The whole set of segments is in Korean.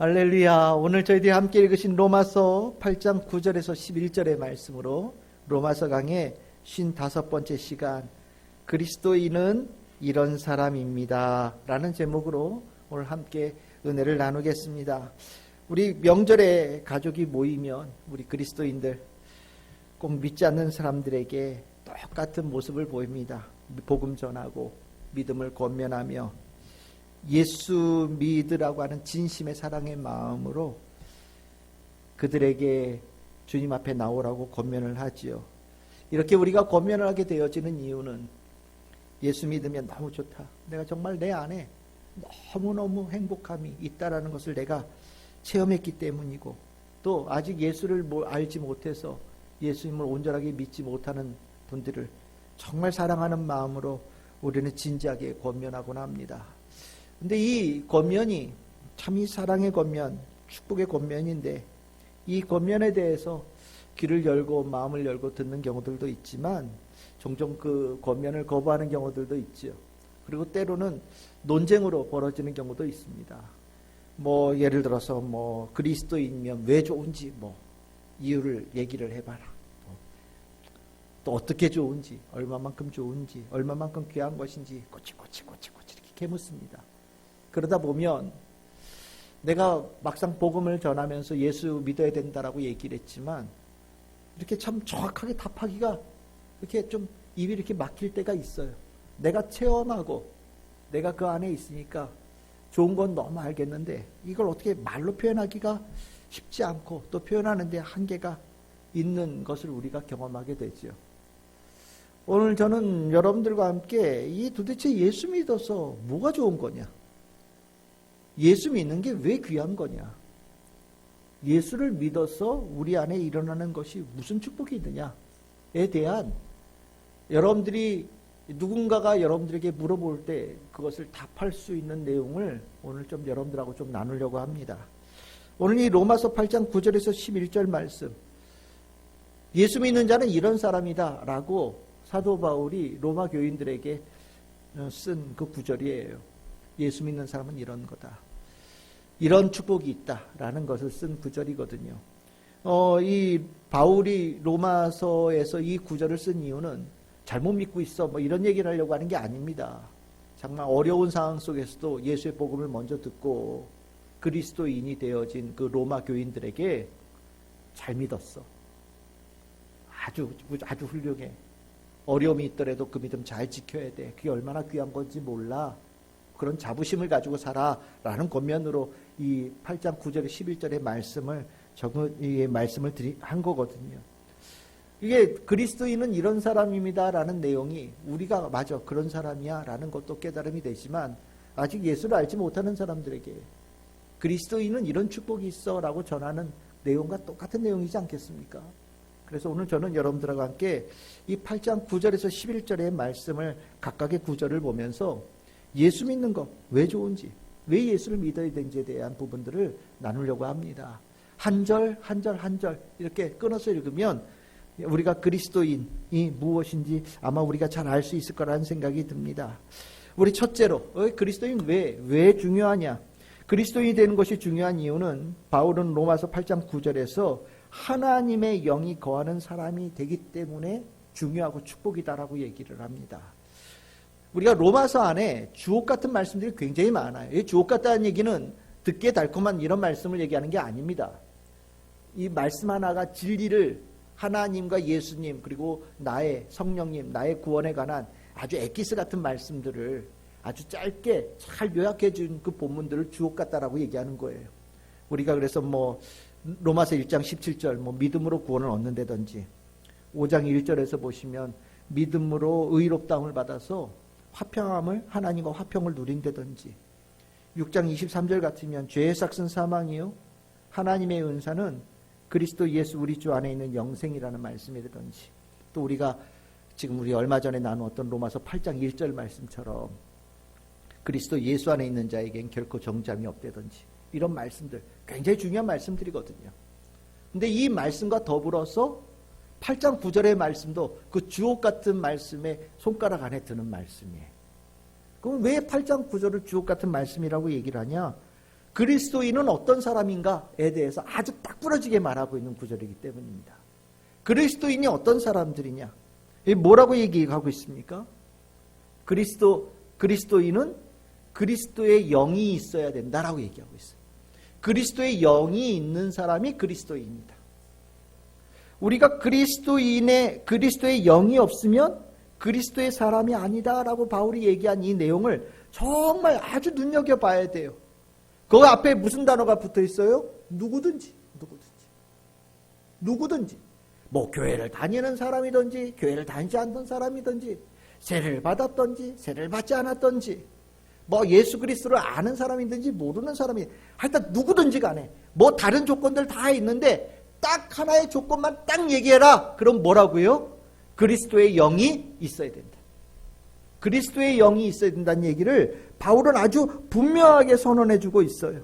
할렐루야. 오늘 저희들이 함께 읽으신 로마서 8장 9절에서 11절의 말씀으로 로마서 강의 55번째 시간, 그리스도인은 이런 사람입니다 라는 제목으로 오늘 함께 은혜를 나누겠습니다. 우리 명절에 가족이 모이면 우리 그리스도인들, 꼭 믿지 않는 사람들에게 똑같은 모습을 보입니다. 복음 전하고 믿음을 권면하며 예수 믿으라고 하는 진심의 사랑의 마음으로 그들에게 주님 앞에 나오라고 권면을 하지요. 이렇게 우리가 권면을 하게 되어지는 이유는 예수 믿으면 너무 좋다, 내가 정말 내 안에 너무너무 행복함이 있다라는 것을 내가 체험했기 때문이고, 또 아직 예수를 알지 못해서 예수님을 온전하게 믿지 못하는 분들을 정말 사랑하는 마음으로 우리는 진지하게 권면하곤 합니다. 근데 이 권면이 참 이 사랑의 권면, 축복의 권면인데, 이 권면에 대해서 귀를 열고 마음을 열고 듣는 경우들도 있지만 종종 그 권면을 거부하는 경우들도 있죠. 그리고 때로는 논쟁으로 벌어지는 경우도 있습니다. 예를 들어서 그리스도인이면 왜 좋은지 이유를 얘기를 해봐라. 또 어떻게 좋은지, 얼마만큼 좋은지, 얼마만큼 귀한 것인지 꼬치꼬치 이렇게 캐묻습니다. 그러다 보면 내가 막상 복음을 전하면서 예수 믿어야 된다라고 얘기를 했지만 이렇게 참 정확하게 답하기가 이렇게 좀 입이 이렇게 막힐 때가 있어요. 내가 체험하고 내가 그 안에 있으니까 좋은 건 너무 알겠는데 이걸 어떻게 말로 표현하기가 쉽지 않고, 또 표현하는데 한계가 있는 것을 우리가 경험하게 되죠. 오늘 저는 여러분들과 함께 이 도대체 예수 믿어서 뭐가 좋은 거냐, 예수 믿는 게 왜 귀한 거냐, 예수를 믿어서 우리 안에 일어나는 것이 무슨 축복이 있느냐에 대한, 여러분들이 누군가가 여러분들에게 물어볼 때 그것을 답할 수 있는 내용을 오늘 좀 여러분들하고 좀 나누려고 합니다. 오늘 이 로마서 8장 9절에서 11절 말씀, 예수 믿는 자는 이런 사람이다 라고 사도 바울이 로마 교인들에게 쓴 그 구절이에요. 예수 믿는 사람은 이런 거다, 이런 축복이 있다라는 것을 쓴 구절이거든요. 이 바울이 로마서에서 이 구절을 쓴 이유는 잘못 믿고 있어 이런 얘기를 하려고 하는 게 아닙니다. 정말 어려운 상황 속에서도 예수의 복음을 먼저 듣고 그리스도인이 되어진 그 로마 교인들에게 잘 믿었어, 아주 훌륭해, 어려움이 있더라도 그 믿음 잘 지켜야 돼, 그게 얼마나 귀한 건지 몰라, 그런 자부심을 가지고 살아라는 권면으로 이 8장 9절에 11절의 말씀을 한 거거든요. 이게 그리스도인은 이런 사람입니다라는 내용이 우리가 맞아 그런 사람이야라는 것도 깨달음이 되지만, 아직 예수를 알지 못하는 사람들에게 그리스도인은 이런 축복이 있어라고 전하는 내용과 똑같은 내용이지 않겠습니까? 그래서 오늘 저는 여러분들과 함께 이 8장 9절에서 11절의 말씀을 각각의 구절을 보면서 예수 믿는 것 왜 좋은지, 왜 예수를 믿어야 되는지에 대한 부분들을 나누려고 합니다. 한 절 이렇게 끊어서 읽으면 우리가 그리스도인이 무엇인지 아마 우리가 잘 알 수 있을 거라는 생각이 듭니다. 우리 첫째로, 그리스도인 왜 중요하냐? 그리스도인이 되는 것이 중요한 이유는 바울은 로마서 8장 9절에서 하나님의 영이 거하는 사람이 되기 때문에 중요하고 축복이다라고 얘기를 합니다. 우리가 로마서 안에 주옥 같은 말씀들이 굉장히 많아요. 이 주옥 같다는 얘기는 듣기에 달콤한 이런 말씀을 얘기하는 게 아닙니다. 이 말씀 하나가 진리를, 하나님과 예수님 그리고 나의 성령님, 나의 구원에 관한 아주 엑기스 같은 말씀들을 아주 짧게 잘 요약해 준 그 본문들을 주옥 같다라고 얘기하는 거예요. 우리가 그래서 로마서 1장 17절 믿음으로 구원을 얻는다든지, 5장 1절에서 보시면 믿음으로 의롭다함을 받아서 화평함을, 하나님과 화평을 누린다든지, 6장 23절 같으면 죄의 삭은 사망이요 하나님의 은사는 그리스도 예수 우리 주 안에 있는 영생이라는 말씀이라든지, 또 우리가 지금 우리 얼마 전에 나누었던 로마서 8장 1절 말씀처럼 그리스도 예수 안에 있는 자에겐 결코 정죄함이 없다든지, 이런 말씀들 굉장히 중요한 말씀들이거든요. 근데 이 말씀과 더불어서 8장 9절의 말씀도 그 주옥 같은 말씀에 손가락 안에 드는 말씀이에요. 그럼 왜 8장 9절을 주옥 같은 말씀이라고 얘기를 하냐? 그리스도인은 어떤 사람인가에 대해서 아주 딱 부러지게 말하고 있는 구절이기 때문입니다. 그리스도인이 어떤 사람들이냐? 뭐라고 얘기하고 있습니까? 그리스도인은 그리스도의 영이 있어야 된다라고 얘기하고 있어요. 그리스도의 영이 있는 사람이 그리스도인이다. 우리가 그리스도의 영이 없으면 그리스도의 사람이 아니다라고 바울이 얘기한 이 내용을 정말 아주 눈여겨봐야 돼요. 그 앞에 무슨 단어가 붙어 있어요? 누구든지. 뭐 교회를 다니는 사람이든지 교회를 다니지 않던 사람이든지 세례를 받았든지 세례를 받지 않았든지 뭐 예수 그리스도를 아는 사람이든지 모르는 사람이 하여튼 누구든지 간에 뭐 다른 조건들 다 있는데 딱 하나의 조건만 딱 얘기해라. 그럼 뭐라고요? 그리스도의 영이 있어야 된다. 그리스도의 영이 있어야 된다는 얘기를 바울은 아주 분명하게 선언해주고 있어요.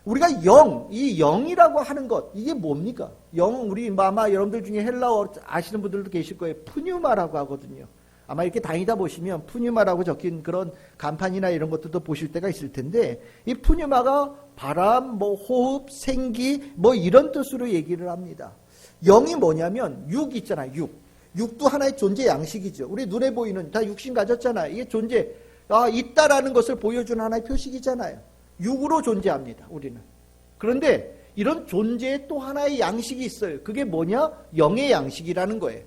우리가 이 영이라고 하는 것, 이게 뭡니까? 우리 아마 여러분들 중에 헬라어 아시는 분들도 계실 거예요. 푸뉴마라고 하거든요. 아마 이렇게 다니다 보시면 푸뉴마라고 적힌 그런 간판이나 이런 것들도 보실 때가 있을 텐데, 이 푸뉴마가 바람, 호흡, 생기, 이런 뜻으로 얘기를 합니다. 영이 뭐냐면 육 있잖아요. 육도 하나의 존재 양식이죠. 우리 눈에 보이는 다 육신 가졌잖아요. 이게 있다라는 것을 보여주는 하나의 표식이잖아요. 육으로 존재합니다. 우리는. 그런데 이런 존재에 또 하나의 양식이 있어요. 그게 뭐냐? 영의 양식이라는 거예요.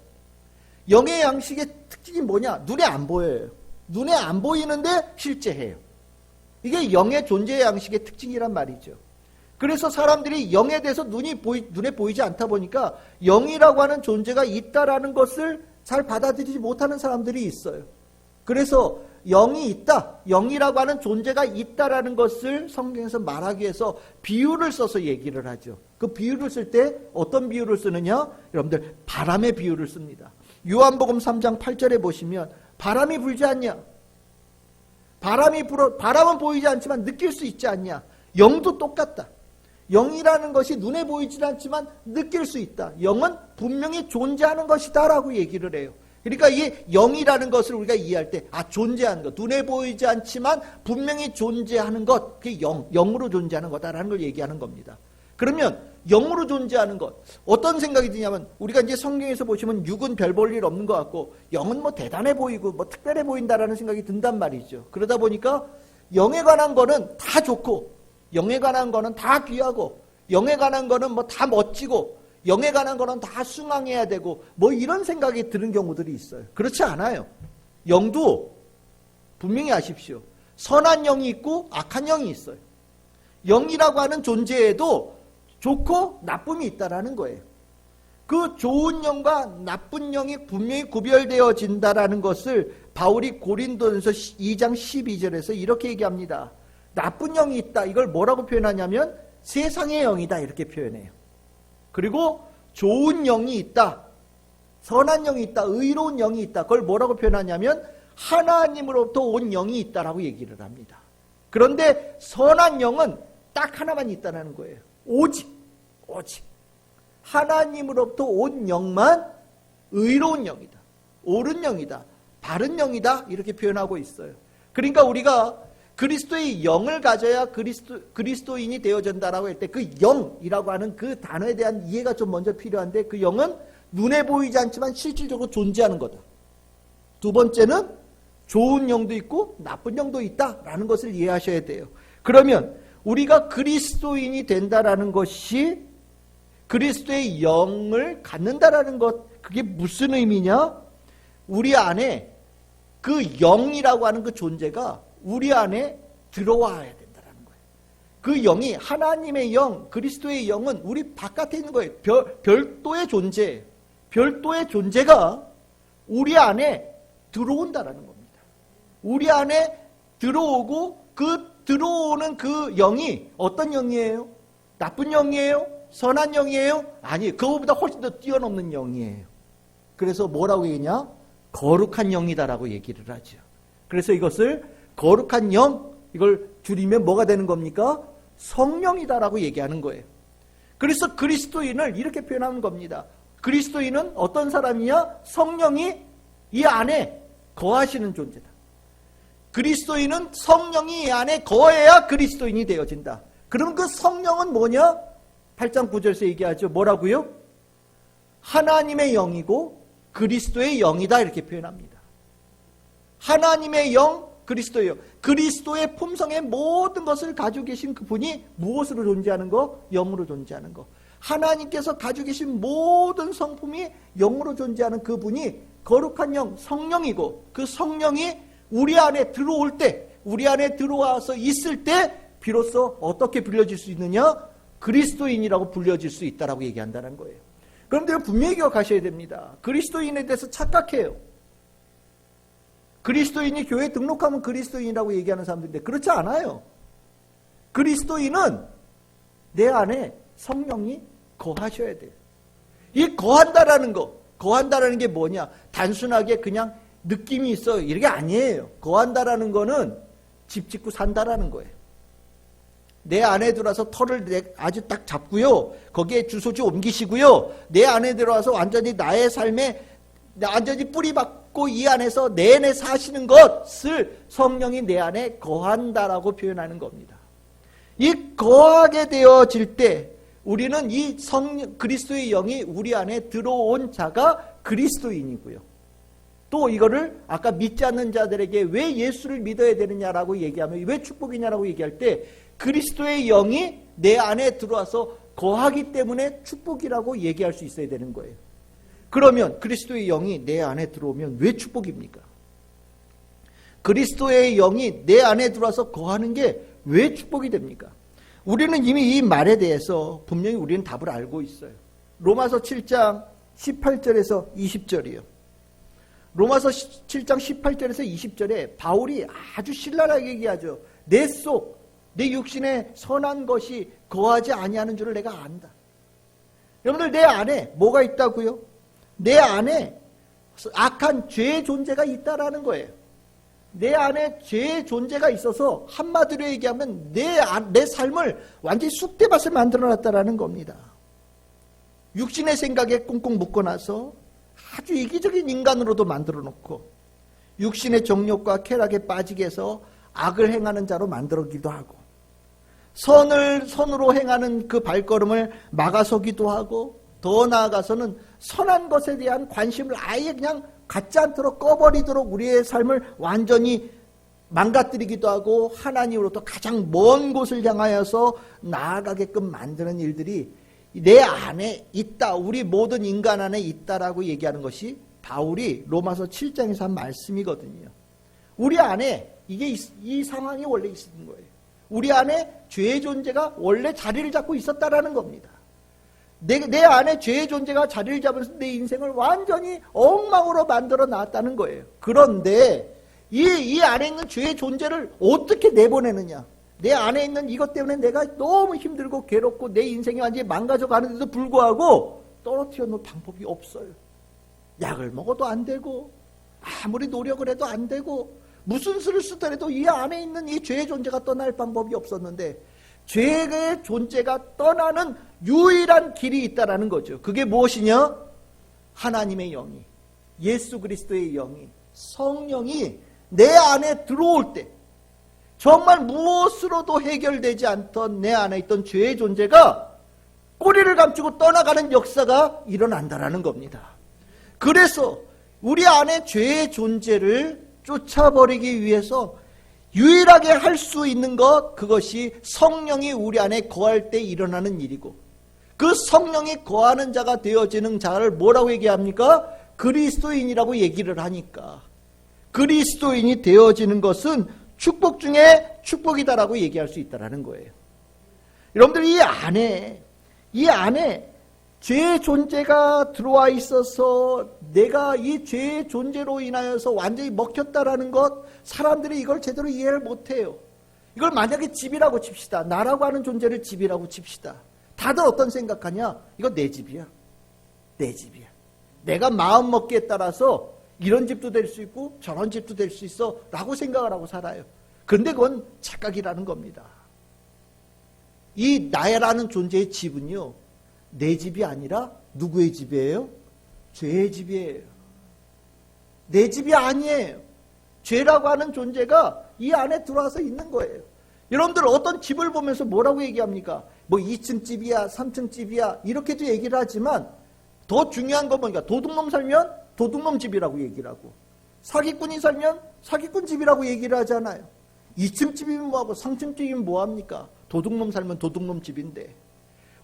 영의 양식의 특징이 뭐냐? 눈에 안 보여요. 눈에 안 보이는데 실제해요. 이게 영의 존재 양식의 특징이란 말이죠. 그래서 사람들이 영에 대해서 눈에 보이지 않다 보니까 영이라고 하는 존재가 있다라는 것을 잘 받아들이지 못하는 사람들이 있어요. 그래서 영이 있다, 영이라고 하는 존재가 있다라는 것을 성경에서 말하기 위해서 비유를 써서 얘기를 하죠. 그 비유를 쓸 때 어떤 비유를 쓰느냐? 여러분들 바람의 비유를 씁니다. 요한복음 3장 8절에 보시면 바람이 불지 않냐? 바람은 보이지 않지만 느낄 수 있지 않냐? 영도 똑같다. 영이라는 것이 눈에 보이지 않지만 느낄 수 있다. 영은 분명히 존재하는 것이다 라고 얘기를 해요. 그러니까 이 영이라는 것을 우리가 이해할 때 존재하는 것, 눈에 보이지 않지만 분명히 존재하는 것, 그게 영으로 존재하는 거다라는 걸 얘기하는 겁니다. 그러면 영으로 존재하는 것, 어떤 생각이 드냐면 우리가 이제 성경에서 보시면 육은 별 볼 일 없는 것 같고 영은 대단해 보이고 특별해 보인다라는 생각이 든단 말이죠. 그러다 보니까 영에 관한 거는 다 좋고 영에 관한 거는 다 귀하고 영에 관한 거는 다 멋지고 영에 관한 거는 다 숭앙해야 되고 이런 생각이 드는 경우들이 있어요. 그렇지 않아요. 영도 분명히 아십시오. 선한 영이 있고 악한 영이 있어요. 영이라고 하는 존재에도 좋고 나쁨이 있다라는 거예요. 그 좋은 영과 나쁜 영이 분명히 구별되어진다라는 것을 바울이 고린도전서 2장 12절에서 이렇게 얘기합니다. 나쁜 영이 있다. 이걸 뭐라고 표현하냐면 세상의 영이다 이렇게 표현해요. 그리고 좋은 영이 있다. 선한 영이 있다. 의로운 영이 있다. 그걸 뭐라고 표현하냐면 하나님으로부터 온 영이 있다라고 얘기를 합니다. 그런데 선한 영은 딱 하나만 있다는 거예요. 오직 하나님으로부터 온 영만 의로운 영이다. 옳은 영이다. 바른 영이다. 이렇게 표현하고 있어요. 그러니까 우리가 그리스도의 영을 가져야 그리스도인이 되어진다라고 할 때 그 영이라고 하는 그 단어에 대한 이해가 좀 먼저 필요한데 그 영은 눈에 보이지 않지만 실질적으로 존재하는 거다. 두 번째는 좋은 영도 있고 나쁜 영도 있다라는 것을 이해하셔야 돼요. 그러면 우리가 그리스도인이 된다라는 것이 그리스도의 영을 갖는다라는 것, 그게 무슨 의미냐? 우리 안에 그 영이라고 하는 그 존재가 우리 안에 들어와야 된다는 거예요. 그 영이 하나님의 영, 그리스도의 영은 우리 바깥에 있는 거예요. 별도의 존재, 별도의 존재가 우리 안에 들어온다라는 겁니다. 우리 안에 들어오고 그 들어오는 그 영이 어떤 영이에요? 나쁜 영이에요? 선한 영이에요? 아니, 그거보다 훨씬 더 뛰어넘는 영이에요. 그래서 뭐라고 얘기냐? 거룩한 영이다라고 얘기를 하죠. 그래서 이것을 거룩한 영, 이걸 줄이면 뭐가 되는 겁니까? 성령이다라고 얘기하는 거예요. 그래서 그리스도인을 이렇게 표현하는 겁니다. 그리스도인은 어떤 사람이냐? 성령이 이 안에 거하시는 존재다. 그리스도인은 성령이 이 안에 거해야 그리스도인이 되어진다. 그럼 그 성령은 뭐냐? 8장 9절에서 얘기하죠. 뭐라고요? 하나님의 영이고 그리스도의 영이다 이렇게 표현합니다. 하나님의 영, 그리스도의 영. 그리스도의 품성의 모든 것을 가지고 계신 그분이 무엇으로 존재하는 거? 영으로 존재하는 거. 하나님께서 가지고 계신 모든 성품이 영으로 존재하는 그분이 거룩한 영, 성령이고 그 성령이 우리 안에 들어올 때, 우리 안에 들어와서 있을 때 비로소 어떻게 불려질 수 있느냐? 그리스도인이라고 불려질 수 있다라고 얘기한다는 거예요. 그런데 분명히 기억하셔야 됩니다. 그리스도인에 대해서 착각해요. 그리스도인이 교회에 등록하면 그리스도인이라고 얘기하는 사람들인데 그렇지 않아요. 그리스도인은 내 안에 성령이 거하셔야 돼요. 이 거한다라는 거, 거한다라는 게 뭐냐? 단순하게 그냥 느낌이 있어요. 이게 아니에요. 거한다라는 거는 집 짓고 산다라는 거예요. 내 안에 들어와서 털을 아주 딱 잡고요. 거기에 주소지 옮기시고요. 내 안에 들어와서 완전히 나의 삶에 완전히 뿌리 박고 이 안에서 내내 사시는 것을 성령이 내 안에 거한다라고 표현하는 겁니다. 이 거하게 되어질 때 우리는 이 그리스도의 영이 우리 안에 들어온 자가 그리스도인이고요. 또 이거를 아까 믿지 않는 자들에게 왜 예수를 믿어야 되느냐라고 얘기하면 왜 축복이냐라고 얘기할 때 그리스도의 영이 내 안에 들어와서 거하기 때문에 축복이라고 얘기할 수 있어야 되는 거예요. 그러면 그리스도의 영이 내 안에 들어오면 왜 축복입니까? 그리스도의 영이 내 안에 들어와서 거하는 게 왜 축복이 됩니까? 우리는 이미 이 말에 대해서 분명히 우리는 답을 알고 있어요. 로마서 7장 18절에서 20절이요. 로마서 7장 18절에서 20절에 바울이 아주 신랄하게 얘기하죠. 내 속, 내 육신에 선한 것이 거하지 아니하는 줄을 내가 안다. 여러분들 내 안에 뭐가 있다고요? 내 안에 악한 죄의 존재가 있다라는 거예요. 내 안에 죄의 존재가 있어서 한마디로 얘기하면 내 삶을 완전히 쑥대밭을 만들어놨다라는 겁니다. 육신의 생각에 꽁꽁 묶어놔서 아주 이기적인 인간으로도 만들어놓고 육신의 정욕과 쾌락에 빠지게 해서 악을 행하는 자로 만들기도 하고 선으로 행하는 그 발걸음을 막아서기도 하고 더 나아가서는 선한 것에 대한 관심을 아예 그냥 갖지 않도록 꺼버리도록 우리의 삶을 완전히 망가뜨리기도 하고 하나님으로부터 가장 먼 곳을 향하여서 나아가게끔 만드는 일들이 내 안에 있다. 우리 모든 인간 안에 있다라고 얘기하는 것이 바울이 로마서 7장에서 한 말씀이거든요. 우리 안에 이 상황이 원래 있는 거예요. 우리 안에 죄의 존재가 원래 자리를 잡고 있었다라는 겁니다. 내 안에 죄의 존재가 자리를 잡으면서 내 인생을 완전히 엉망으로 만들어 놨다는 거예요. 그런데 이 안에 있는 죄의 존재를 어떻게 내보내느냐? 내 안에 있는 이것 때문에 내가 너무 힘들고 괴롭고 내 인생이 완전히 망가져 가는데도 불구하고 떨어뜨려 놓을 방법이 없어요. 약을 먹어도 안 되고 아무리 노력을 해도 안 되고 무슨 수를 쓰더라도 이 안에 있는 이 죄의 존재가 떠날 방법이 없었는데 죄의 존재가 떠나는 유일한 길이 있다라는 거죠. 그게 무엇이냐? 하나님의 영이, 예수 그리스도의 영이, 성령이 내 안에 들어올 때 정말 무엇으로도 해결되지 않던 내 안에 있던 죄의 존재가 꼬리를 감추고 떠나가는 역사가 일어난다라는 겁니다. 그래서 우리 안에 죄의 존재를 쫓아버리기 위해서 유일하게 할 수 있는 것, 그것이 성령이 우리 안에 거할 때 일어나는 일이고 그 성령이 거하는 자가 되어지는 자를 뭐라고 얘기합니까? 그리스도인이라고 얘기를 하니까 그리스도인이 되어지는 것은 축복 중에 축복이다라고 얘기할 수 있다는 거예요. 여러분들 이 안에 죄의 존재가 들어와 있어서 내가 이 죄의 존재로 인하여서 완전히 먹혔다라는 것, 사람들이 이걸 제대로 이해를 못해요. 이걸 만약에 집이라고 칩시다. 나라고 하는 존재를 집이라고 칩시다. 다들 어떤 생각하냐? 이거 내 집이야. 내 집이야. 내가 마음 먹기에 따라서 이런 집도 될 수 있고 저런 집도 될 수 있어 라고 생각을 하고 살아요. 그런데 그건 착각이라는 겁니다. 이 나라는 존재의 집은요, 내 집이 아니라 누구의 집이에요? 죄의 집이에요. 내 집이 아니에요. 죄라고 하는 존재가 이 안에 들어와서 있는 거예요. 여러분들 어떤 집을 보면서 뭐라고 얘기합니까? 뭐 2층 집이야, 3층 집이야, 이렇게도 얘기를 하지만 더 중요한 건 뭐니까? 도둑놈 살면 도둑놈 집이라고 얘기를 하고, 사기꾼이 살면 사기꾼 집이라고 얘기를 하잖아요. 2층 집이면 뭐하고 3층 집이면 뭐합니까? 도둑놈 살면 도둑놈 집인데,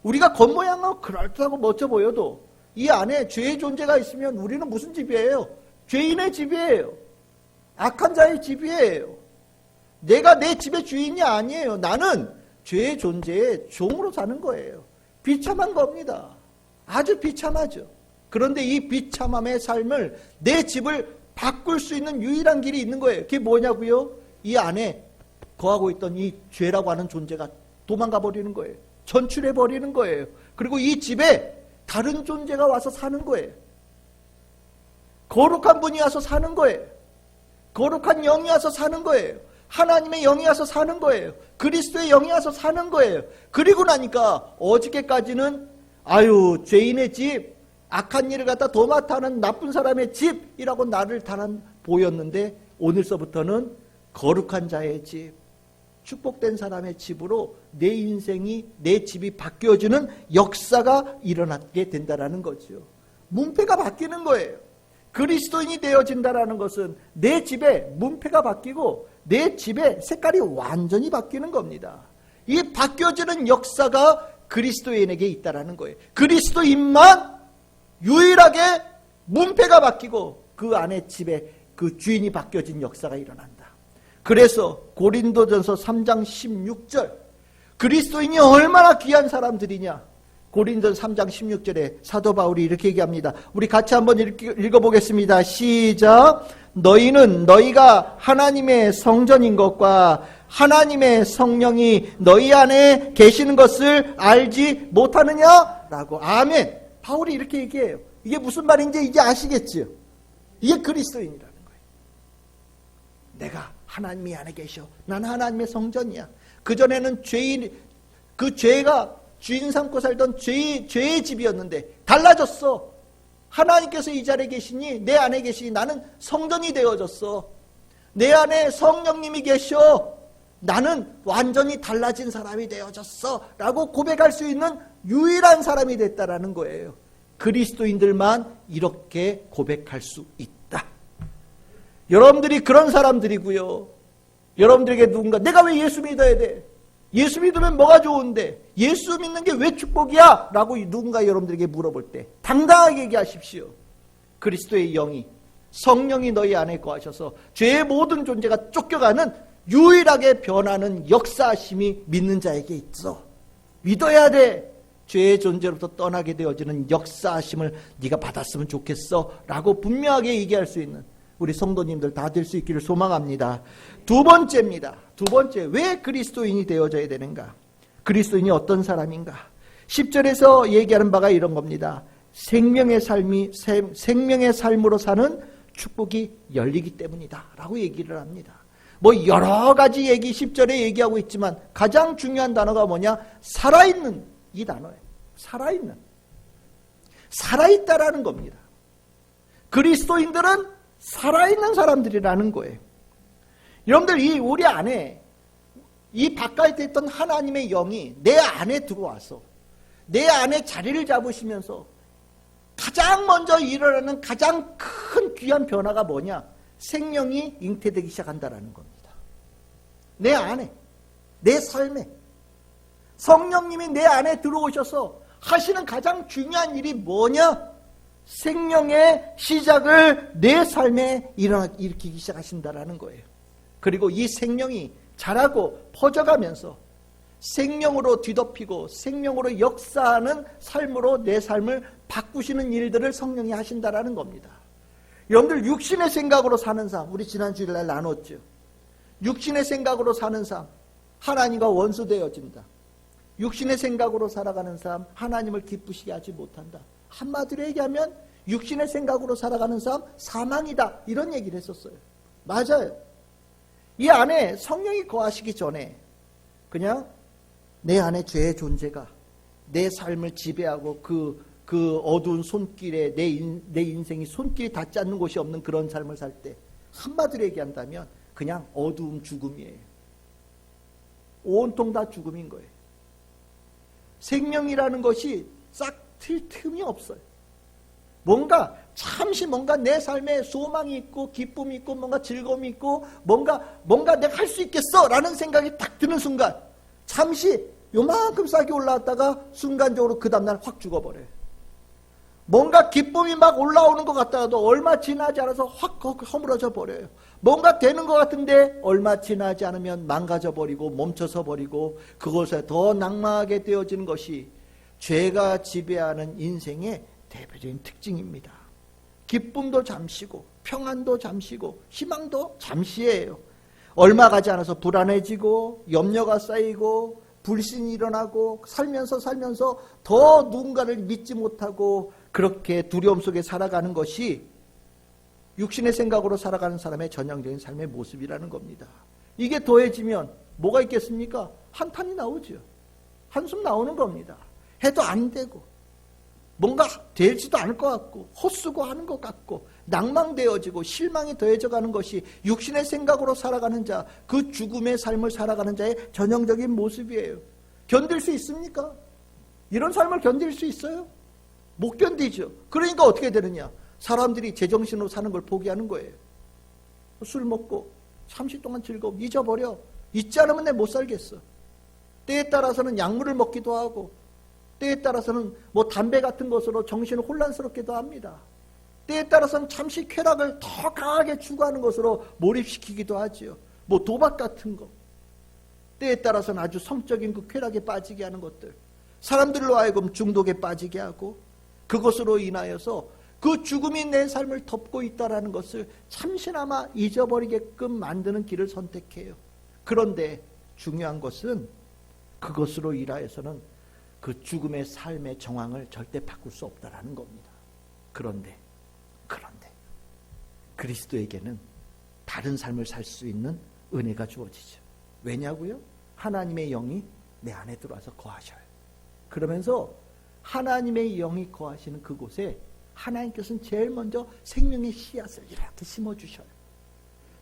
우리가 겉모양은 그럴듯하고 멋져 보여도 이 안에 죄의 존재가 있으면 우리는 무슨 집이에요? 죄인의 집이에요. 악한 자의 집이에요. 내가 내 집의 주인이 아니에요. 나는 죄의 존재에 종으로 사는 거예요. 비참한 겁니다. 아주 비참하죠. 그런데 이 비참함의 삶을, 내 집을 바꿀 수 있는 유일한 길이 있는 거예요. 그게 뭐냐고요? 이 안에 거하고 있던 이 죄라고 하는 존재가 도망가 버리는 거예요. 전출해 버리는 거예요. 그리고 이 집에 다른 존재가 와서 사는 거예요. 거룩한 분이 와서 사는 거예요. 거룩한 영이 와서 사는 거예요. 하나님의 영이 와서 사는 거예요. 그리스도의 영이 와서 사는 거예요. 그리고 나니까 어저께까지는 아유, 죄인의 집, 악한 일을 갖다 도맡아하는 나쁜 사람의 집이라고 나를 단한 보였는데, 오늘서부터는 거룩한 자의 집, 축복된 사람의 집으로 내 인생이, 내 집이 바뀌어지는 역사가 일어나게 된다는 거죠. 문패가 바뀌는 거예요. 그리스도인이 되어진다는 것은 내 집에 문패가 바뀌고 내 집의 색깔이 완전히 바뀌는 겁니다. 이 바뀌어지는 역사가 그리스도인에게 있다는 거예요. 그리스도인만 유일하게 문패가 바뀌고 그 안에 집에 그 주인이 바뀌어진 역사가 일어난다. 그래서 고린도전서 3장 16절, 그리스도인이 얼마나 귀한 사람들이냐. 고린도전서 3장 16절에 사도 바울이 이렇게 얘기합니다. 우리 같이 한번 읽어보겠습니다. 시작. 너희는 너희가 하나님의 성전인 것과 하나님의 성령이 너희 안에 계시는 것을 알지 못하느냐? 라고. 아멘. 바울이 이렇게 얘기해요. 이게 무슨 말인지 이제 아시겠지요? 이게 그리스도인이라는 거예요. 내가 하나님이 안에 계셔. 나는 하나님의 성전이야. 그전에는 죄인, 그 죄가 주인 삼고 살던 죄의 집이었는데 달라졌어. 하나님께서 이 자리에 계시니, 내 안에 계시니 나는 성전이 되어졌어. 내 안에 성령님이 계셔. 나는 완전히 달라진 사람이 되어졌어. 라고 고백할 수 있는 유일한 사람이 됐다라는 거예요. 그리스도인들만 이렇게 고백할 수 있다. 여러분들이 그런 사람들이고요. 여러분들에게 누군가 내가 왜 예수 믿어야 돼? 예수 믿으면 뭐가 좋은데? 예수 믿는 게 왜 축복이야? 라고 누군가 여러분들에게 물어볼 때 당당하게 얘기하십시오. 그리스도의 영이, 성령이 너희 안에 거하셔서 죄의 모든 존재가 쫓겨가는 유일하게 변하는 역사하심이 믿는 자에게 있어. 믿어야 돼. 죄의 존재로부터 떠나게 되어지는 역사하심을 네가 받았으면 좋겠어. 라고 분명하게 얘기할 수 있는 우리 성도님들 다 될 수 있기를 소망합니다. 두 번째입니다. 두 번째, 왜 그리스도인이 되어져야 되는가? 그리스도인이 어떤 사람인가? 10절에서 얘기하는 바가 이런 겁니다. 생명의 삶으로 사는 축복이 열리기 때문이다 라고 얘기를 합니다. 뭐 여러 가지 얘기 10절에 얘기하고 있지만 가장 중요한 단어가 뭐냐? 살아있는 이 단어예요. 살아있다라는 겁니다. 그리스도인들은 살아있는 사람들이라는 거예요. 여러분들, 우리 안에 이 바깥에 있던 하나님의 영이 내 안에 들어와서 내 안에 자리를 잡으시면서 가장 먼저 일어나는 가장 큰 귀한 변화가 뭐냐? 생명이 잉태되기 시작한다라는 겁니다. 내 안에, 내 삶에 성령님이 내 안에 들어오셔서 하시는 가장 중요한 일이 뭐냐? 생명의 시작을 내 삶에 일으키기 시작하신다라는 거예요. 그리고 이 생명이 자라고 퍼져가면서 생명으로 뒤덮이고 생명으로 역사하는 삶으로 내 삶을 바꾸시는 일들을 성령이 하신다라는 겁니다. 여러분들, 육신의 생각으로 사는 삶, 우리 지난 주일날 나눴죠. 육신의 생각으로 사는 삶, 하나님과 원수되어진다. 육신의 생각으로 살아가는 삶, 하나님을 기쁘시게 하지 못한다. 한마디로 얘기하면 육신의 생각으로 살아가는 삶, 사망이다. 이런 얘기를 했었어요. 맞아요. 이 안에 성령이 거하시기 전에 그냥 내 안에 죄의 존재가 내 삶을 지배하고 그 어두운 손길에 내 인생이 손길이 닿지 않는 곳이 없는 그런 삶을 살 때 한마디로 얘기한다면 그냥 어두움, 죽음이에요. 온통 다 죽음인 거예요. 생명이라는 것이 싹 틀 틈이 없어요. 뭔가 잠시 뭔가 내 삶에 소망이 있고 기쁨이 있고 뭔가 즐거움이 있고 뭔가 내가 할 수 있겠어 라는 생각이 딱 드는 순간 잠시 요만큼 싹이 올라왔다가 순간적으로 그 다음날 확 죽어버려요. 뭔가 기쁨이 막 올라오는 것 같다가도 얼마 지나지 않아서 확 허물어져 버려요. 뭔가 되는 것 같은데 얼마 지나지 않으면 망가져 버리고 멈춰서 버리고 그것에 더 낙망하게 되어지는 것이 죄가 지배하는 인생의 대표적인 특징입니다. 기쁨도 잠시고 평안도 잠시고 희망도 잠시예요. 얼마 가지 않아서 불안해지고 염려가 쌓이고 불신이 일어나고 살면서 더 누군가를 믿지 못하고 그렇게 두려움 속에 살아가는 것이 육신의 생각으로 살아가는 사람의 전형적인 삶의 모습이라는 겁니다. 이게 더해지면 뭐가 있겠습니까? 한탄이 나오죠. 한숨 나오는 겁니다. 해도 안 되고 뭔가 되지도 않을 것 같고 헛수고 하는 것 같고 낭망되어지고 실망이 더해져 가는 것이 육신의 생각으로 살아가는 자, 그 죽음의 삶을 살아가는 자의 전형적인 모습이에요. 견딜 수 있습니까? 이런 삶을 견딜 수 있어요? 못 견디죠. 그러니까 어떻게 되느냐? 사람들이 제정신으로 사는 걸 포기하는 거예요. 술 먹고 잠시 동안 즐거움 잊어버려. 잊지 않으면 내 못 살겠어. 때에 따라서는 약물을 먹기도 하고 때에 따라서는 뭐 담배 같은 것으로 정신을 혼란스럽기도 합니다. 때에 따라서는 잠시 쾌락을 더 강하게 추구하는 것으로 몰입시키기도 하지요. 뭐 도박 같은 거. 때에 따라서는 아주 성적인 그 쾌락에 빠지게 하는 것들. 사람들로 하여금 중독에 빠지게 하고 그것으로 인하여서 그 죽음이 내 삶을 덮고 있다는 것을 잠시나마 잊어버리게끔 만드는 길을 선택해요. 그런데 중요한 것은 그것으로 인하여서는 그 죽음의 삶의 정황을 절대 바꿀 수 없다는 겁니다. 그런데 그리스도에게는 다른 삶을 살 수 있는 은혜가 주어지죠. 왜냐고요? 하나님의 영이 내 안에 들어와서 거하셔요. 그러면서 하나님의 영이 거하시는 그곳에 하나님께서는 제일 먼저 생명의 씨앗을 이렇게 심어주셔요.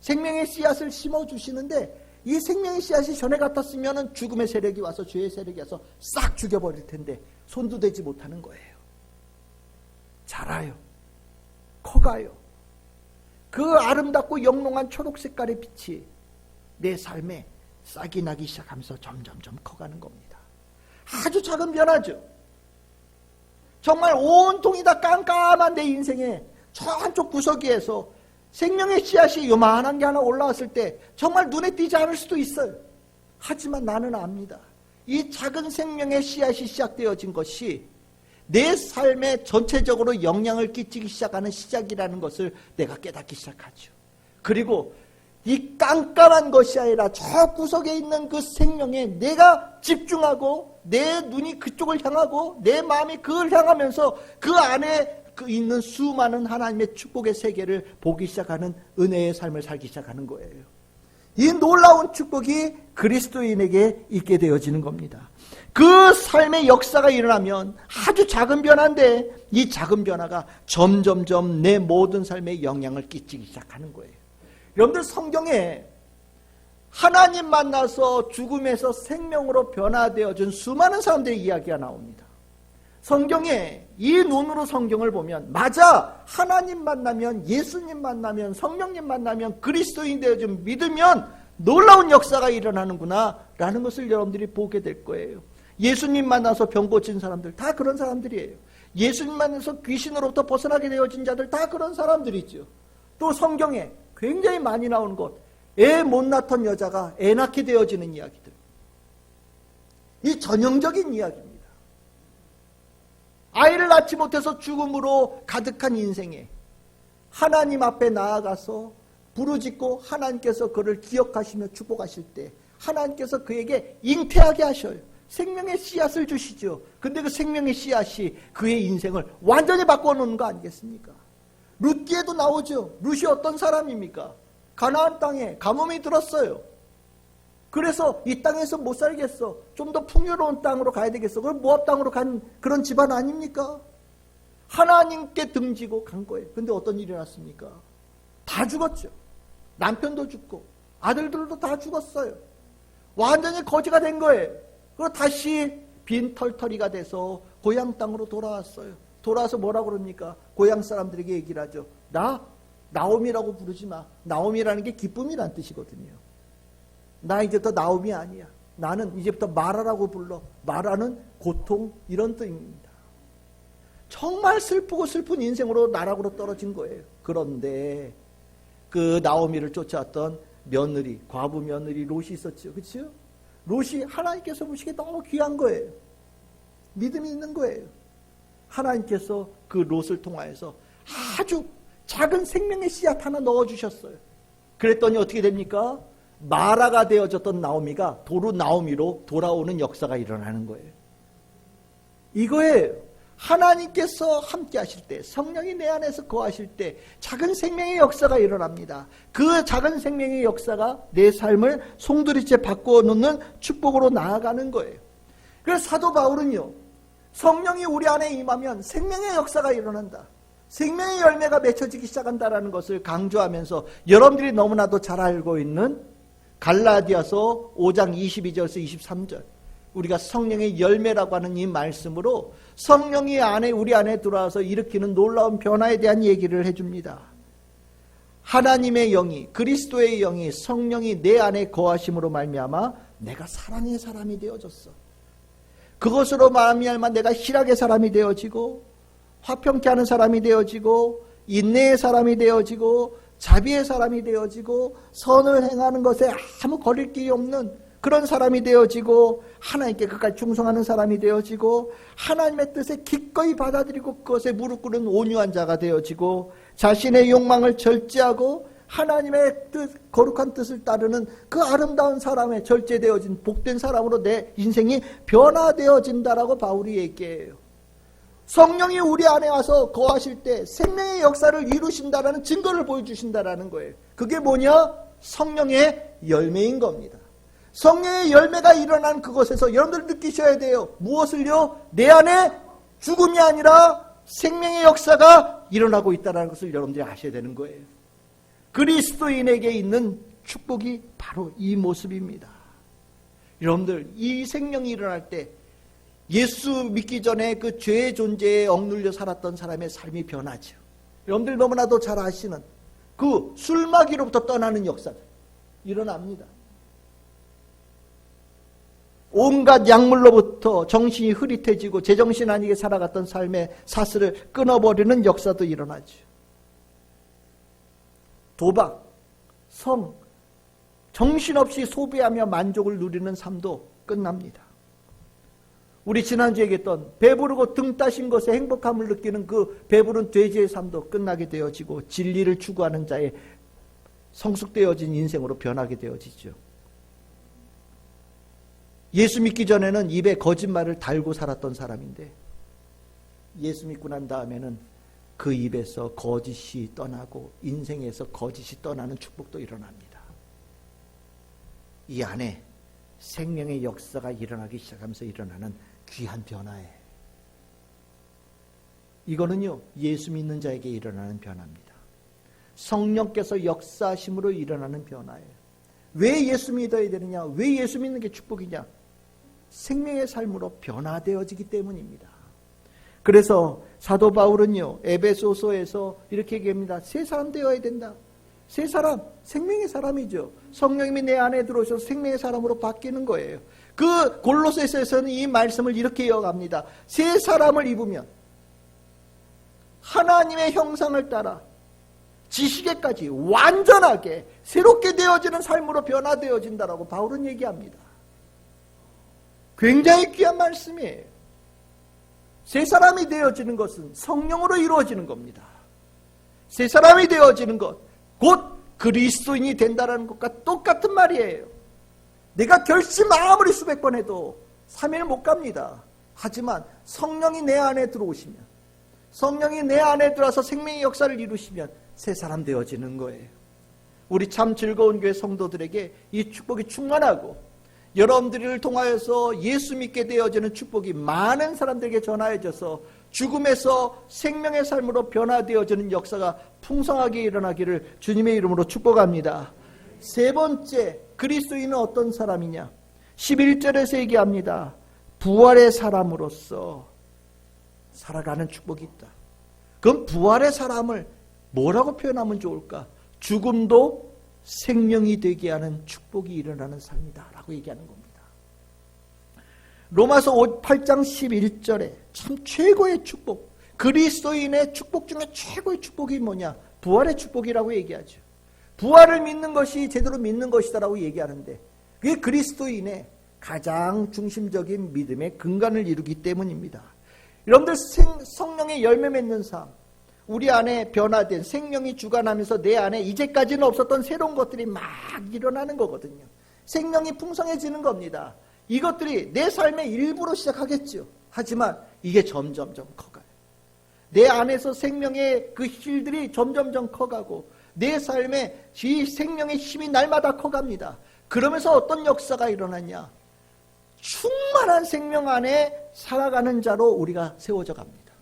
생명의 씨앗을 심어주시는데 이 생명의 씨앗이 전에 같았으면 죽음의 세력이 와서 죄의 세력이 와서 싹 죽여버릴 텐데 손도 대지 못하는 거예요. 자라요. 커가요. 그 아름답고 영롱한 초록 색깔의 빛이 내 삶에 싹이 나기 시작하면서 점점점 커가는 겁니다. 아주 작은 변화죠. 정말 온통이 다 깜깜한 내 인생에 저 한쪽 구석기에서 생명의 씨앗이 요만한 게 하나 올라왔을 때 정말 눈에 띄지 않을 수도 있어요. 하지만 나는 압니다. 이 작은 생명의 씨앗이 시작되어진 것이 내 삶에 전체적으로 영향을 끼치기 시작하는 시작이라는 것을 내가 깨닫기 시작하죠. 그리고 이 깜깜한 것이 아니라 저 구석에 있는 그 생명에 내가 집중하고 내 눈이 그쪽을 향하고 내 마음이 그걸 향하면서 그 안에 있는 수많은 하나님의 축복의 세계를 보기 시작하는 은혜의 삶을 살기 시작하는 거예요. 이 놀라운 축복이 그리스도인에게 있게 되어지는 겁니다. 그 삶의 역사가 일어나면 아주 작은 변화인데 이 작은 변화가 점점점 내 모든 삶에 영향을 끼치기 시작하는 거예요. 여러분들 성경에 하나님 만나서 죽음에서 생명으로 변화되어진 수많은 사람들의 이야기가 나옵니다. 성경에 이 눈으로 성경을 보면 맞아, 하나님 만나면, 예수님 만나면, 성령님 만나면, 그리스도인 되어진 믿으면 놀라운 역사가 일어나는구나 라는 것을 여러분들이 보게 될 거예요. 예수님 만나서 병 고친 사람들 다 그런 사람들이에요. 예수님 만나서 귀신으로부터 벗어나게 되어진 자들 다 그런 사람들이죠. 또 성경에 굉장히 많이 나오는 것, 애 못 낳던 여자가 애 낳게 되어지는 이야기들, 이 전형적인 이야기입니다. 아이를 낳지 못해서 죽음으로 가득한 인생에 하나님 앞에 나아가서 부르짖고 하나님께서 그를 기억하시며 축복하실 때 하나님께서 그에게 잉태하게 하셔요. 생명의 씨앗을 주시죠. 근데 그 생명의 씨앗이 그의 인생을 완전히 바꿔놓는 거 아니겠습니까? 룻기에도 나오죠. 룻이 어떤 사람입니까? 가나안 땅에 가뭄이 들었어요. 그래서 이 땅에서 못 살겠어. 좀 더 풍요로운 땅으로 가야 되겠어. 그럼 모압 땅으로 간 그런 집안 아닙니까? 하나님께 등지고 간 거예요. 근데 어떤 일이 났습니까? 다 죽었죠. 남편도 죽고 아들들도 다 죽었어요. 완전히 거지가 된 거예요. 그리고 다시 빈털터리가 돼서 고향 땅으로 돌아왔어요. 돌아와서 뭐라고 그럽니까? 고향 사람들에게 얘기를 하죠. 나옴이라고 부르지 마. 나옴이라는 게 기쁨이란 뜻이거든요. 나 이제부터 나옴이 아니야. 나는 이제부터 마라라고 불러. 마라는 고통, 이런 뜻입니다. 정말 슬프고 슬픈 인생으로 나락으로 떨어진 거예요. 그런데 그 나오미를 쫓아왔던 며느리, 과부 며느리 롯이 있었죠. 그렇죠? 롯이 하나님께서 보시기에 너무 귀한 거예요. 믿음이 있는 거예요. 하나님께서 그 롯을 통하여서 아주 작은 생명의 씨앗 하나 넣어주셨어요. 그랬더니 어떻게 됩니까? 마라가 되어졌던 나오미가 도로 나오미로 돌아오는 역사가 일어나는 거예요. 이거예요. 하나님께서 함께 하실 때, 성령이 내 안에서 거하실 때 작은 생명의 역사가 일어납니다. 그 작은 생명의 역사가 내 삶을 송두리째 바꾸어 놓는 축복으로 나아가는 거예요. 그래서 사도 바울은요, 성령이 우리 안에 임하면 생명의 역사가 일어난다, 생명의 열매가 맺혀지기 시작한다라는 것을 강조하면서 여러분들이 너무나도 잘 알고 있는 갈라디아서 5장 22절에서 23절, 우리가 성령의 열매라고 하는 이 말씀으로 성령이 우리 안에 들어와서 일으키는 놀라운 변화에 대한 얘기를 해줍니다. 하나님의 영이, 그리스도의 영이, 성령이 내 안에 거하심으로 말미암아 내가 사랑의 사람이 되어졌어. 그것으로 말미암아 내가 희락의 사람이 되어지고, 화평케 하는 사람이 되어지고, 인내의 사람이 되어지고, 자비의 사람이 되어지고, 선을 행하는 것에 아무 거릴 길이 없는 그런 사람이 되어지고, 하나님께 끝까지 충성하는 사람이 되어지고, 하나님의 뜻에 기꺼이 받아들이고 그것에 무릎 꿇는 온유한 자가 되어지고, 자신의 욕망을 절제하고 하나님의 뜻, 거룩한 뜻을 따르는 그 아름다운 사람에 절제되어진 복된 사람으로 내 인생이 변화되어진다라고 바울이 얘기해요. 성령이 우리 안에 와서 거하실 때 생명의 역사를 이루신다라는 증거를 보여주신다라는 거예요. 그게 뭐냐? 성령의 열매인 겁니다. 성령의 열매가 일어난 그곳에서 여러분들 느끼셔야 돼요. 무엇을요? 내 안에 죽음이 아니라 생명의 역사가 일어나고 있다는 것을 여러분들이 아셔야 되는 거예요. 그리스도인에게 있는 축복이 바로 이 모습입니다. 여러분들, 이 생명이 일어날 때 예수 믿기 전에 그 죄의 존재에 억눌려 살았던 사람의 삶이 변하죠. 여러분들 너무나도 잘 아시는 그 술마귀로부터 떠나는 역사가 일어납니다. 온갖 약물로부터 정신이 흐릿해지고 제정신 아니게 살아갔던 삶의 사슬을 끊어버리는 역사도 일어나죠. 도박, 성, 정신없이 소비하며 만족을 누리는 삶도 끝납니다. 우리 지난주에 얘기했던 배부르고 등 따신 것에 행복함을 느끼는 그 배부른 돼지의 삶도 끝나게 되어지고, 진리를 추구하는 자의 성숙되어진 인생으로 변하게 되어지죠. 예수 믿기 전에는 입에 거짓말을 달고 살았던 사람인데, 예수 믿고 난 다음에는 그 입에서 거짓이 떠나고 인생에서 거짓이 떠나는 축복도 일어납니다. 이 안에 생명의 역사가 일어나기 시작하면서 일어나는 귀한 변화예요. 이거는요, 예수 믿는 자에게 일어나는 변화입니다. 성령께서 역사하심으로 일어나는 변화예요. 왜 예수 믿어야 되느냐? 왜 예수 믿는 게 축복이냐? 생명의 삶으로 변화되어지기 때문입니다. 그래서 사도 바울은요, 에베소서에서 이렇게 얘기합니다. 새 사람 되어야 된다. 새 사람, 생명의 사람이죠. 성령님이 내 안에 들어오셔서 생명의 사람으로 바뀌는 거예요. 그 골로새서에서는 이 말씀을 이렇게 이어갑니다. 새 사람을 입으면 하나님의 형상을 따라 지식에까지 완전하게 새롭게 되어지는 삶으로 변화되어진다라고 바울은 얘기합니다. 굉장히 귀한 말씀이에요. 새 사람이 되어지는 것은 성령으로 이루어지는 겁니다. 새 사람이 되어지는 것, 곧 그리스도인이 된다는 것과 똑같은 말이에요. 내가 결심 아무리 수백 번 해도 3일 못 갑니다. 하지만 성령이 내 안에 들어오시면, 성령이 내 안에 들어와서 생명의 역사를 이루시면 새 사람 되어지는 거예요. 우리 참 즐거운 교회 성도들에게 이 축복이 충만하고, 여러분들을 통하여서 예수 믿게 되어지는 축복이 많은 사람들에게 전하여져서 죽음에서 생명의 삶으로 변화되어지는 역사가 풍성하게 일어나기를 주님의 이름으로 축복합니다. 세 번째, 그리스도인은 어떤 사람이냐? 11절에서 얘기합니다. 부활의 사람으로서 살아가는 축복이 있다. 그럼 부활의 사람을 뭐라고 표현하면 좋을까? 죽음도 생명이 되게 하는 축복이 일어나는 삶이다 라고 얘기하는 겁니다. 로마서 8장 11절에 참 최고의 축복, 그리스도인의 축복 중에 최고의 축복이 뭐냐? 부활의 축복이라고 얘기하죠. 부활을 믿는 것이 제대로 믿는 것이다라고 얘기하는데 그게 그리스도인의 가장 중심적인 믿음의 근간을 이루기 때문입니다. 여러분들 성령의 열매 맺는 삶, 우리 안에 변화된 생명이 주관하면서 내 안에 이제까지는 없었던 새로운 것들이 막 일어나는 거거든요. 생명이 풍성해지는 겁니다. 이것들이 내 삶의 일부로 시작하겠죠. 하지만 이게 점점점 커가요. 내 안에서 생명의 그 실들이 점점점 커가고 내 삶에 이 생명의 힘이 날마다 커갑니다. 그러면서 어떤 역사가 일어나냐? 충만한 생명 안에 살아가는 자로 우리가 세워져 갑니다.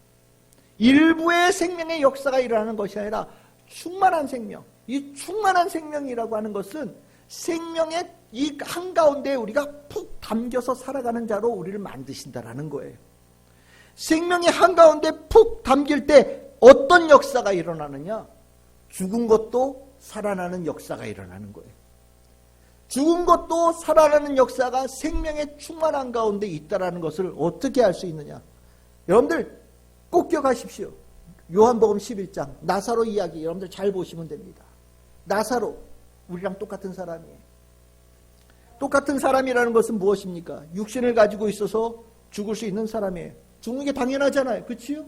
일부의 생명의 역사가 일어나는 것이 아니라 충만한 생명, 이 충만한 생명이라고 하는 것은 생명의 이 한가운데 우리가 푹 담겨서 살아가는 자로 우리를 만드신다라는 거예요. 생명이 한가운데 푹 담길 때 어떤 역사가 일어나느냐? 죽은 것도 살아나는 역사가 일어나는 거예요. 죽은 것도 살아나는 역사가 생명의 충만한 가운데 있다라는 것을 어떻게 알 수 있느냐? 여러분들 꼭 기억하십시오. 요한복음 11장 나사로 이야기 여러분들 잘 보시면 됩니다. 나사로 우리랑 똑같은 사람이에요. 똑같은 사람이라는 것은 무엇입니까? 육신을 가지고 있어서 죽을 수 있는 사람이에요. 죽는 게 당연하잖아요. 그렇지요?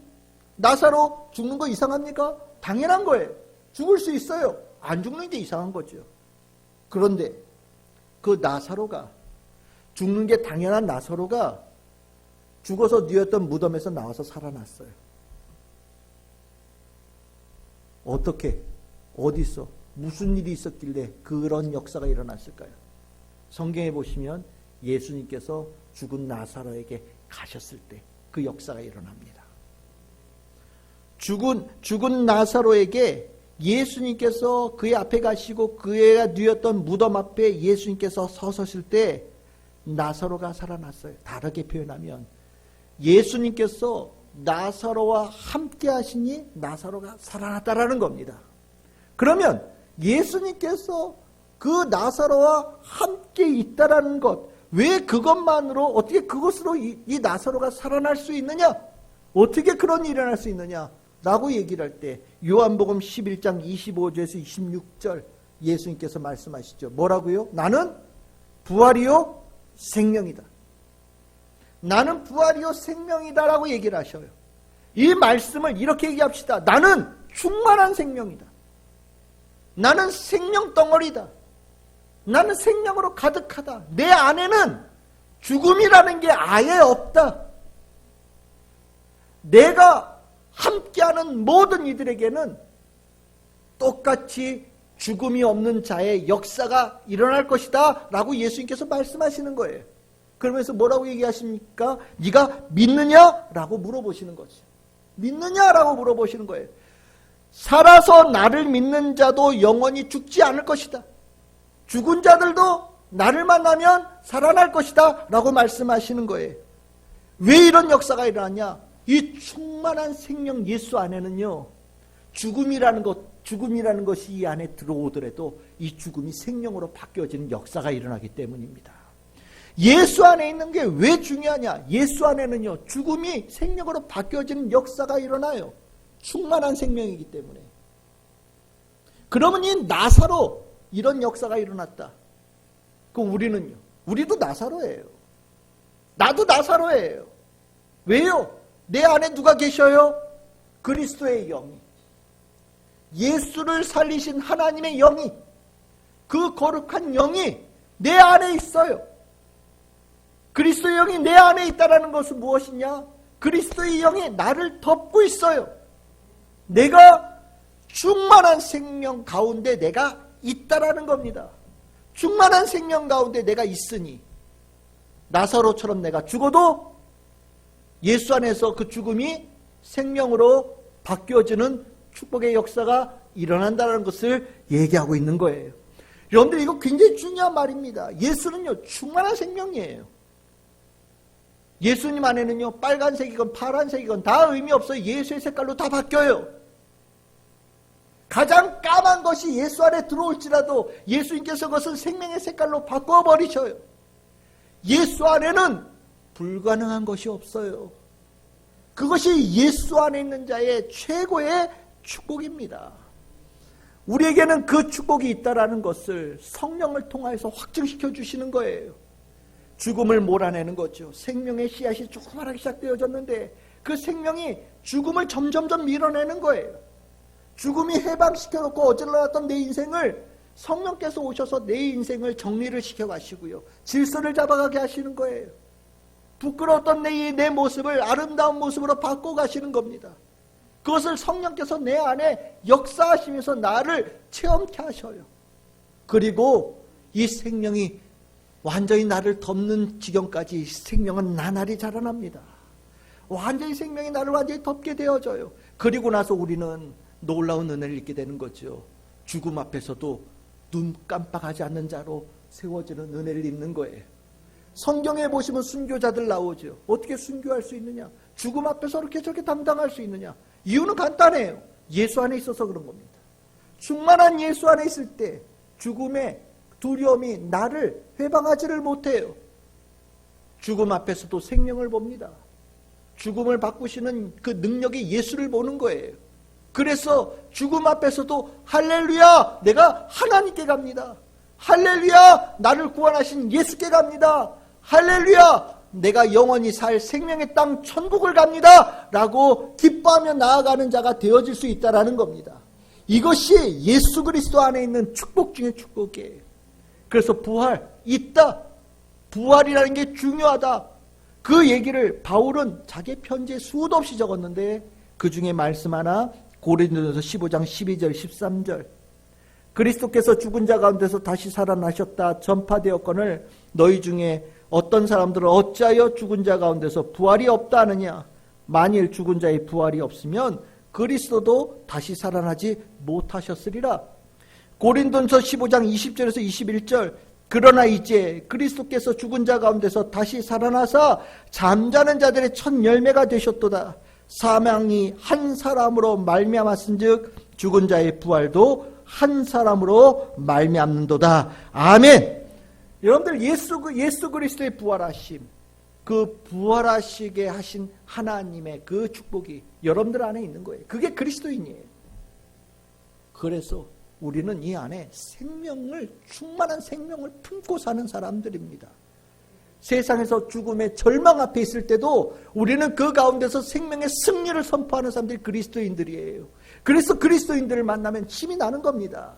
나사로 죽는 거 이상합니까? 당연한 거예요. 죽을 수 있어요. 안 죽는 게 이상한 거죠. 그런데 그 나사로가, 죽는 게 당연한 나사로가 죽어서 누웠던 무덤에서 나와서 살아났어요. 어떻게? 어디서? 무슨 일이 있었길래 그런 역사가 일어났을까요? 성경에 보시면 예수님께서 죽은 나사로에게 가셨을 때 그 역사가 일어납니다. 죽은 나사로에게 예수님께서 그의 앞에 가시고 그가 누웠던 무덤 앞에 예수님께서 서서실 때 나사로가 살아났어요. 다르게 표현하면 예수님께서 나사로와 함께 하시니 나사로가 살아났다라는 겁니다. 그러면 예수님께서 그 나사로와 함께 있다라는 것, 왜 그것만으로 어떻게 그것으로 이 나사로가 살아날 수 있느냐? 어떻게 그런 일이 일어날 수 있느냐? 라고 얘기를 할 때 요한복음 11장 25절에서 26절 예수님께서 말씀하시죠. 뭐라고요? 나는 부활이요 생명이다. 나는 부활이요 생명이다 라고 얘기를 하셔요. 이 말씀을 이렇게 얘기합시다. 나는 충만한 생명이다. 나는 생명 덩어리다. 나는 생명으로 가득하다. 내 안에는 죽음이라는 게 아예 없다. 내가 함께하는 모든 이들에게는 똑같이 죽음이 없는 자의 역사가 일어날 것이다 라고 예수님께서 말씀하시는 거예요. 그러면서 뭐라고 얘기하십니까? 네가 믿느냐? 라고 물어보시는 거죠. 믿느냐? 라고 물어보시는 거예요. 살아서 나를 믿는 자도 영원히 죽지 않을 것이다. 죽은 자들도 나를 만나면 살아날 것이다 라고 말씀하시는 거예요. 왜 이런 역사가 일어났냐? 이 충만한 생명 예수 안에는요, 죽음이라는 것이 이 안에 들어오더라도 이 죽음이 생명으로 바뀌어지는 역사가 일어나기 때문입니다. 예수 안에 있는 게 왜 중요하냐? 예수 안에는요, 죽음이 생명으로 바뀌어지는 역사가 일어나요. 충만한 생명이기 때문에. 그러면 이 나사로 이런 역사가 일어났다. 그럼 우리는요? 우리도 나사로예요. 나도 나사로예요. 왜요? 내 안에 누가 계셔요? 그리스도의 영이. 예수를 살리신 하나님의 영이, 그 거룩한 영이 내 안에 있어요. 그리스도의 영이 내 안에 있다는 것은 무엇이냐? 그리스도의 영이 나를 덮고 있어요. 내가 충만한 생명 가운데 내가 있다라는 겁니다. 충만한 생명 가운데 내가 있으니 나사로처럼 내가 죽어도 예수 안에서 그 죽음이 생명으로 바뀌어지는 축복의 역사가 일어난다는 것을 얘기하고 있는 거예요. 여러분들 이거 굉장히 중요한 말입니다. 예수는요 충만한 생명이에요. 예수님 안에는요 빨간색이건 파란색이건 다 의미 없어요. 예수의 색깔로 다 바뀌어요. 가장 까만 것이 예수 안에 들어올지라도 예수님께서 그것을 생명의 색깔로 바꿔버리셔요. 예수 안에는 불가능한 것이 없어요. 그것이 예수 안에 있는 자의 최고의 축복입니다. 우리에게는 그 축복이 있다라는 것을 성령을 통해서 확증시켜 주시는 거예요. 죽음을 몰아내는 거죠. 생명의 씨앗이 조그맣게 시작되어졌는데 그 생명이 죽음을 점점점 밀어내는 거예요. 죽음이 해방시켜놓고 어질러놨던 내 인생을 성령께서 오셔서 내 인생을 정리를 시켜가시고요. 질서를 잡아가게 하시는 거예요. 부끄러웠던 내 모습을 아름다운 모습으로 바꿔가시는 겁니다. 그것을 성령께서 내 안에 역사하시면서 나를 체험케 하셔요. 그리고 이 생명이 완전히 나를 덮는 지경까지 생명은 나날이 자라납니다. 완전히 생명이 나를 완전히 덮게 되어져요. 그리고 나서 우리는 놀라운 은혜를 입게 되는 거죠. 죽음 앞에서도 눈 깜빡하지 않는 자로 세워지는 은혜를 입는 거예요. 성경에 보시면 순교자들 나오죠. 어떻게 순교할 수 있느냐? 죽음 앞에서 이렇게 저렇게 담당할 수 있느냐? 이유는 간단해요. 예수 안에 있어서 그런 겁니다. 충만한 예수 안에 있을 때 죽음의 두려움이 나를 해방하지를 못해요. 죽음 앞에서도 생명을 봅니다. 죽음을 바꾸시는 그 능력이 예수를 보는 거예요. 그래서 죽음 앞에서도 할렐루야, 내가 하나님께 갑니다. 할렐루야, 나를 구원하신 예수께 갑니다. 할렐루야, 내가 영원히 살 생명의 땅 천국을 갑니다 라고 기뻐하며 나아가는 자가 되어질 수 있다는 겁니다. 이것이 예수 그리스도 안에 있는 축복 중에 축복이에요. 그래서 부활 있다, 부활이라는 게 중요하다, 그 얘기를 바울은 자기 편지에 수도 없이 적었는데 그 중에 말씀 하나, 고린도전서 15장 12절 13절, 그리스도께서 죽은 자 가운데서 다시 살아나셨다 전파되었거늘 너희 중에 어떤 사람들은 어찌하여 죽은 자 가운데서 부활이 없다 하느냐? 만일 죽은 자의 부활이 없으면 그리스도도 다시 살아나지 못하셨으리라. 고린도전서 15장 20절에서 21절, 그러나 이제 그리스도께서 죽은 자 가운데서 다시 살아나사 잠자는 자들의 첫 열매가 되셨도다. 사망이 한 사람으로 말미암았은즉 죽은 자의 부활도 한 사람으로 말미암는도다. 아멘. 여러분들 예수 그리스도의 부활하심, 그 부활하시게 하신 하나님의 그 축복이 여러분들 안에 있는 거예요. 그게 그리스도인이에요. 그래서 우리는 이 안에 생명을, 충만한 생명을 품고 사는 사람들입니다. 세상에서 죽음의 절망 앞에 있을 때도 우리는 그 가운데서 생명의 승리를 선포하는 사람들이 그리스도인들이에요. 그래서 그리스도인들을 만나면 힘이 나는 겁니다.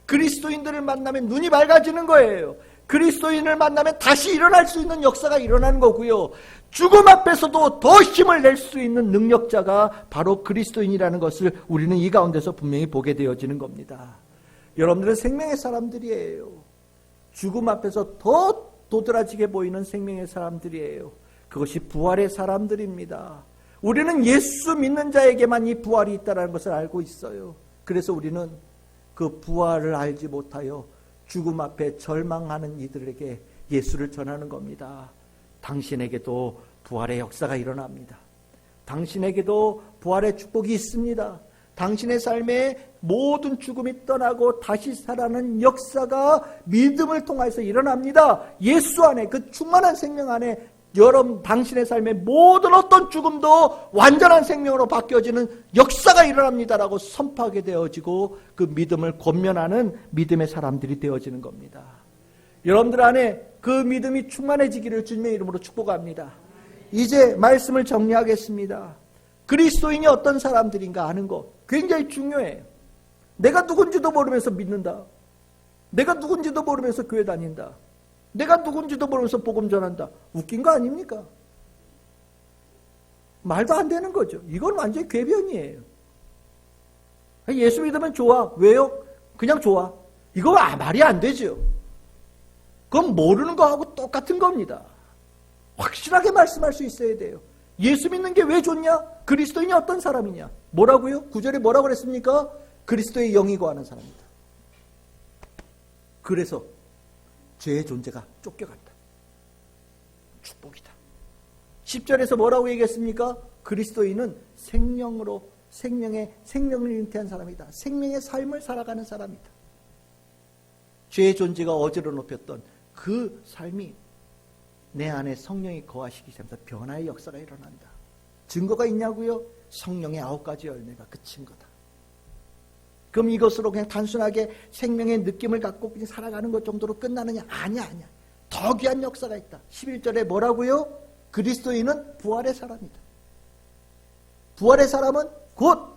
그리스도인들을 만나면 눈이 밝아지는 거예요. 그리스도인을 만나면 다시 일어날 수 있는 역사가 일어나는 거고요. 죽음 앞에서도 더 힘을 낼 수 있는 능력자가 바로 그리스도인이라는 것을 우리는 이 가운데서 분명히 보게 되어지는 겁니다. 여러분들은 생명의 사람들이에요. 죽음 앞에서 더 도드라지게 보이는 생명의 사람들이에요. 그것이 부활의 사람들입니다. 우리는 예수 믿는 자에게만 이 부활이 있다는 것을 알고 있어요. 그래서 우리는 그 부활을 알지 못하여 죽음 앞에 절망하는 이들에게 예수를 전하는 겁니다. 당신에게도 부활의 역사가 일어납니다. 당신에게도 부활의 축복이 있습니다. 당신의 삶에 모든 죽음이 떠나고 다시 살아나는 역사가 믿음을 통해서 일어납니다. 예수 안에, 그 충만한 생명 안에 여러분 당신의 삶의 모든 어떤 죽음도 완전한 생명으로 바뀌어지는 역사가 일어납니다라고 선포하게 되어지고 그 믿음을 권면하는 믿음의 사람들이 되어지는 겁니다. 여러분들 안에 그 믿음이 충만해지기를 주님의 이름으로 축복합니다. 이제 말씀을 정리하겠습니다. 그리스도인이 어떤 사람들인가 아는 것 굉장히 중요해요. 내가 누군지도 모르면서 믿는다. 내가 누군지도 모르면서 교회 다닌다. 내가 누군지도 모르면서 복음 전한다. 웃긴 거 아닙니까? 말도 안 되는 거죠. 이건 완전히 궤변이에요. 예수 믿으면 좋아. 왜요? 그냥 좋아. 이거 말이 안 되죠. 그건 모르는 거하고 똑같은 겁니다. 확실하게 말씀할 수 있어야 돼요. 예수 믿는 게 왜 좋냐? 그리스도인이 어떤 사람이냐? 뭐라고요? 9절에 뭐라고 그랬습니까? 그리스도의 영이 거하는 사람이다. 그래서 죄의 존재가 쫓겨간다. 축복이다. 10절에서 뭐라고 얘기했습니까? 그리스도인은 생명의 생명을 잉태한 사람이다. 생명의 삶을 살아가는 사람이다. 죄의 존재가 어지러 높였던 그 삶이 내 안에 성령이 거하시기 시작해서 변화의 역사가 일어난다. 증거가 있냐고요? 성령의 9가지 열매가 그친 거다. 그럼 이것으로 그냥 단순하게 생명의 느낌을 갖고 그냥 살아가는 것 정도로 끝나느냐? 아니야. 더 귀한 역사가 있다. 11절에 뭐라고요? 그리스도인은 부활의 사람이다. 부활의 사람은 곧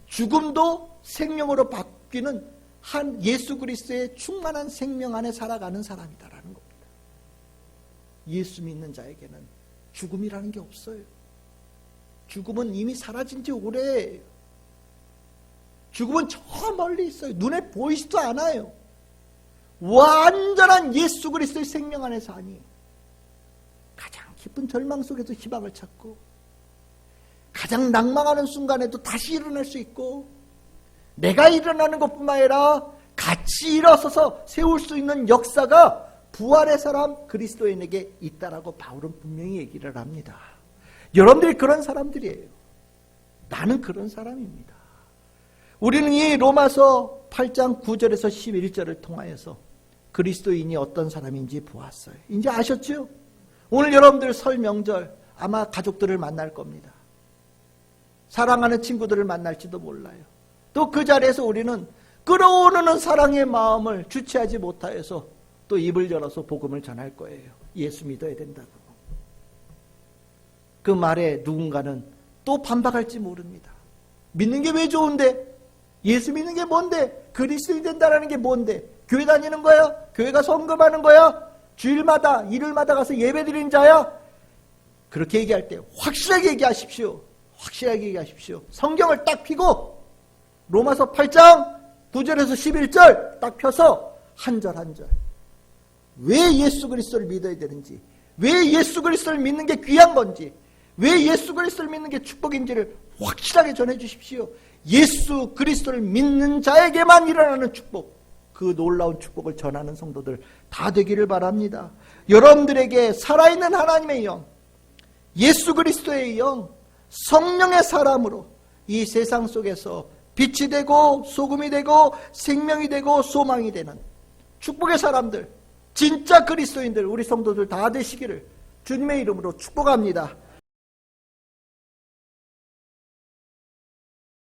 죽음도 생명으로 바뀌는 한 예수 그리스도의 충만한 생명 안에 살아가는 사람이다라는 겁니다. 예수 믿는 자에게는 죽음이라는 게 없어요. 죽음은 이미 사라진 지 오래예요. 죽음은 저 멀리 있어요. 눈에 보이지도 않아요. 완전한 예수 그리스도의 생명 안에 사니 가장 깊은 절망 속에도 희망을 찾고 가장 낭망하는 순간에도 다시 일어날 수 있고 내가 일어나는 것뿐만 아니라 같이 일어서서 세울 수 있는 역사가 부활의 사람 그리스도인에게 있다라고 바울은 분명히 얘기를 합니다. 여러분들이 그런 사람들이에요. 나는 그런 사람입니다. 우리는 이 로마서 8장 9절에서 11절을 통하여서 그리스도인이 어떤 사람인지 보았어요. 이제 아셨죠? 오늘 여러분들 설 명절 아마 가족들을 만날 겁니다. 사랑하는 친구들을 만날지도 몰라요. 또 그 자리에서 우리는 끓어오르는 사랑의 마음을 주체하지 못하여서 또 입을 열어서 복음을 전할 거예요. 예수 믿어야 된다고. 그 말에 누군가는 또 반박할지 모릅니다. 믿는 게 왜 좋은데? 예수 믿는 게 뭔데? 그리스도인 된다는 게 뭔데? 교회 다니는 거야? 교회가 헌금하는 거야? 주일마다 일요일마다 가서 예배 드리는 자야? 그렇게 얘기할 때 확실하게 얘기하십시오. 확실하게 얘기하십시오. 성경을 딱 펴고 로마서 8장 9절에서 11절 딱 펴서 한 절 한 절 왜 예수 그리스도를 믿어야 되는지, 왜 예수 그리스도를 믿는 게 귀한 건지, 왜 예수 그리스도를 믿는 게 축복인지를 확실하게 전해 주십시오. 예수 그리스도를 믿는 자에게만 일어나는 축복, 그 놀라운 축복을 전하는 성도들 다 되기를 바랍니다. 여러분들에게 살아있는 하나님의 영, 예수 그리스도의 영, 성령의 사람으로 이 세상 속에서 빛이 되고 소금이 되고 생명이 되고 소망이 되는 축복의 사람들, 진짜 그리스도인들, 우리 성도들 다 되시기를 주님의 이름으로 축복합니다.